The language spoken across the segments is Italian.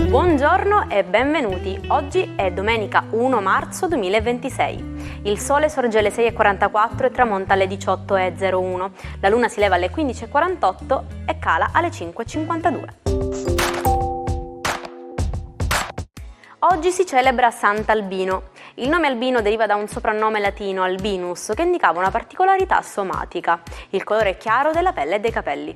Buongiorno e benvenuti. Oggi è domenica 1 marzo 2026. Il sole sorge alle 6:44 e tramonta alle 18:01. La luna si leva alle 15:48 e cala alle 5:52. Oggi si celebra Sant'Albino. Il nome Albino deriva da un soprannome latino, albinus, che indicava una particolarità somatica, il colore chiaro della pelle e dei capelli.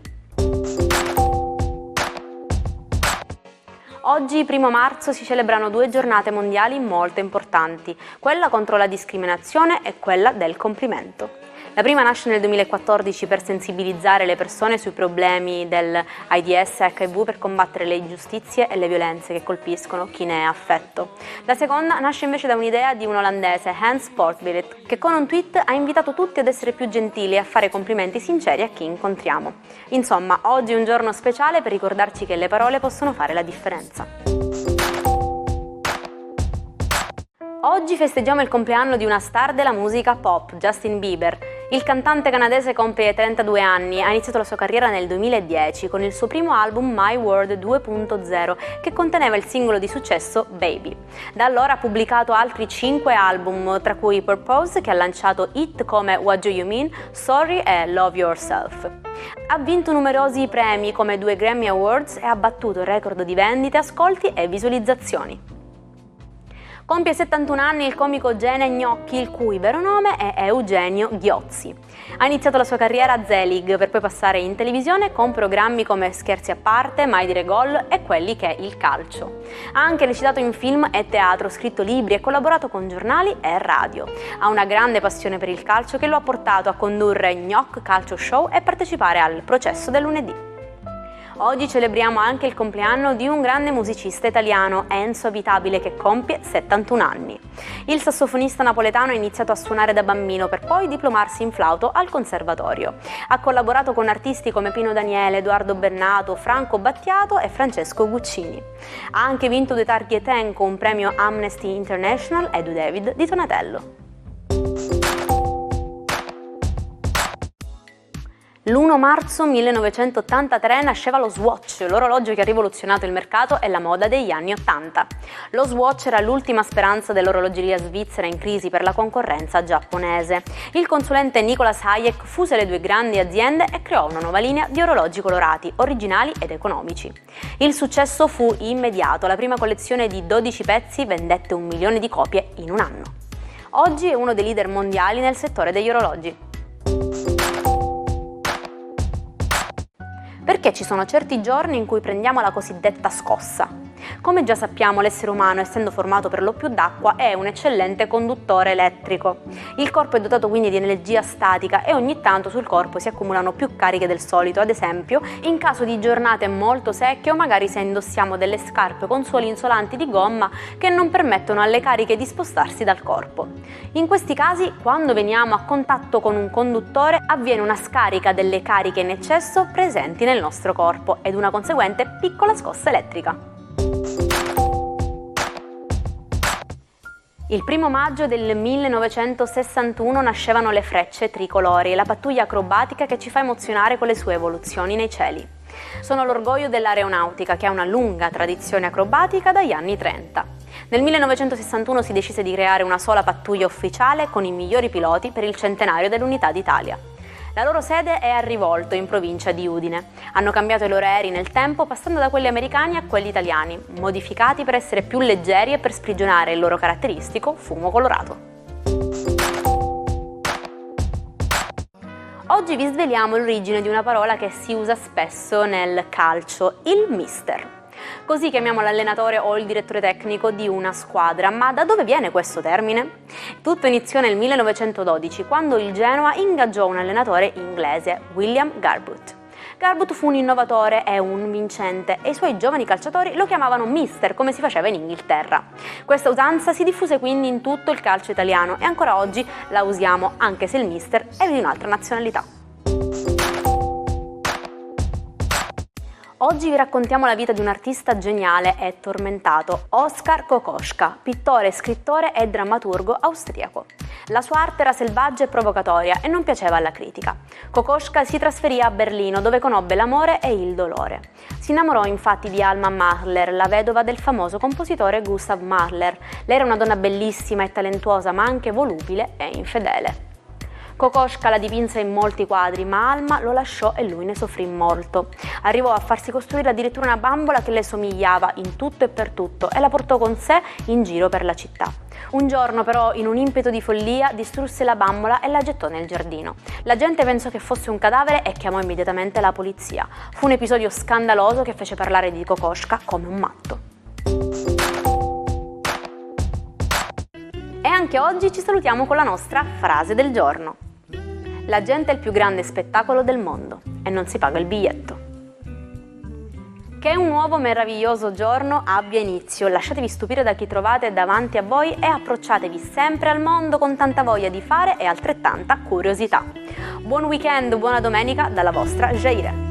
Oggi, 1 marzo, si celebrano 2 giornate mondiali molto importanti, quella contro la discriminazione e quella del complimento. La prima nasce nel 2014 per sensibilizzare le persone sui problemi dell'AIDS e HIV per combattere le ingiustizie e le violenze che colpiscono chi ne è affetto. La seconda nasce invece da un'idea di un olandese, Hans Poortvliet, che con un tweet ha invitato tutti ad essere più gentili e a fare complimenti sinceri a chi incontriamo. Insomma, oggi è un giorno speciale per ricordarci che le parole possono fare la differenza. Oggi festeggiamo il compleanno di una star della musica pop, Justin Bieber. Il cantante canadese compie 32 anni, ha iniziato la sua carriera nel 2010 con il suo primo album My World 2.0 che conteneva il singolo di successo Baby. Da allora ha pubblicato altri 5 album, tra cui Purpose, che ha lanciato hit come What Do You Mean, Sorry e Love Yourself. Ha vinto numerosi premi come 2 Grammy Awards e ha battuto il record di vendite, ascolti e visualizzazioni. Compie 71 anni il comico Gene Gnocchi, il cui vero nome è Eugenio Ghiozzi. Ha iniziato la sua carriera a Zelig per poi passare in televisione con programmi come Scherzi a parte, Mai dire gol e Quelli che è il calcio. Ha anche recitato in film e teatro, scritto libri e collaborato con giornali e radio. Ha una grande passione per il calcio che lo ha portato a condurre Gnoc Calcio Show e partecipare al Processo del lunedì. Oggi celebriamo anche il compleanno di un grande musicista italiano, Enzo Abitabile, che compie 71 anni. Il sassofonista napoletano ha iniziato a suonare da bambino per poi diplomarsi in flauto al conservatorio. Ha collaborato con artisti come Pino Daniele, Edoardo Bennato, Franco Battiato e Francesco Guccini. Ha anche vinto 2 targhe Etenco, un premio Amnesty International e 2 David di Donatello. L'1 marzo 1983 nasceva lo Swatch, l'orologio che ha rivoluzionato il mercato e la moda degli anni 80. Lo Swatch era l'ultima speranza dell'orologeria svizzera in crisi per la concorrenza giapponese. Il consulente Nicolas Hayek fuse le 2 grandi aziende e creò una nuova linea di orologi colorati, originali ed economici. Il successo fu immediato, la prima collezione di 12 pezzi vendette 1 milione di copie in un anno. Oggi è uno dei leader mondiali nel settore degli orologi. Perché ci sono certi giorni in cui prendiamo la cosiddetta scossa. Come già sappiamo, l'essere umano, essendo formato per lo più d'acqua, è un eccellente conduttore elettrico. Il corpo è dotato quindi di energia statica e ogni tanto sul corpo si accumulano più cariche del solito, ad esempio in caso di giornate molto secche o magari se indossiamo delle scarpe con suoli insolanti di gomma che non permettono alle cariche di spostarsi dal corpo. In questi casi, quando veniamo a contatto con un conduttore, avviene una scarica delle cariche in eccesso presenti nel nostro corpo ed una conseguente piccola scossa elettrica. Il 1 maggio del 1961 nascevano le Frecce Tricolori, la pattuglia acrobatica che ci fa emozionare con le sue evoluzioni nei cieli. Sono l'orgoglio dell'aeronautica, che ha una lunga tradizione acrobatica dagli anni 30. Nel 1961 si decise di creare una sola pattuglia ufficiale con i migliori piloti per il centenario dell'Unità d'Italia. La loro sede è a Rivolto, in provincia di Udine. Hanno cambiato i loro aerei nel tempo, passando da quelli americani a quelli italiani, modificati per essere più leggeri e per sprigionare il loro caratteristico fumo colorato. Oggi vi sveliamo l'origine di una parola che si usa spesso nel calcio, il mister. Così chiamiamo l'allenatore o il direttore tecnico di una squadra, ma da dove viene questo termine? Tutto iniziò nel 1912, quando il Genoa ingaggiò un allenatore inglese, William Garbutt. Garbutt fu un innovatore e un vincente e i suoi giovani calciatori lo chiamavano mister, come si faceva in Inghilterra. Questa usanza si diffuse quindi in tutto il calcio italiano e ancora oggi la usiamo, anche se il mister è di un'altra nazionalità. Oggi vi raccontiamo la vita di un artista geniale e tormentato, Oskar Kokoschka, pittore, scrittore e drammaturgo austriaco. La sua arte era selvaggia e provocatoria e non piaceva alla critica. Kokoschka si trasferì a Berlino, dove conobbe l'amore e il dolore. Si innamorò infatti di Alma Mahler, la vedova del famoso compositore Gustav Mahler. Lei era una donna bellissima e talentuosa, ma anche volubile e infedele. Kokoschka la dipinse in molti quadri, ma Alma lo lasciò e lui ne soffrì molto. Arrivò a farsi costruire addirittura una bambola che le somigliava in tutto e per tutto e la portò con sé in giro per la città. Un giorno però, in un impeto di follia, distrusse la bambola e la gettò nel giardino. La gente pensò che fosse un cadavere e chiamò immediatamente la polizia. Fu un episodio scandaloso che fece parlare di Kokoschka come un matto. E anche oggi ci salutiamo con la nostra frase del giorno. La gente è il più grande spettacolo del mondo e non si paga il biglietto. Che un nuovo meraviglioso giorno abbia inizio, lasciatevi stupire da chi trovate davanti a voi e approcciatevi sempre al mondo con tanta voglia di fare e altrettanta curiosità. Buon weekend, buona domenica dalla vostra Jaire.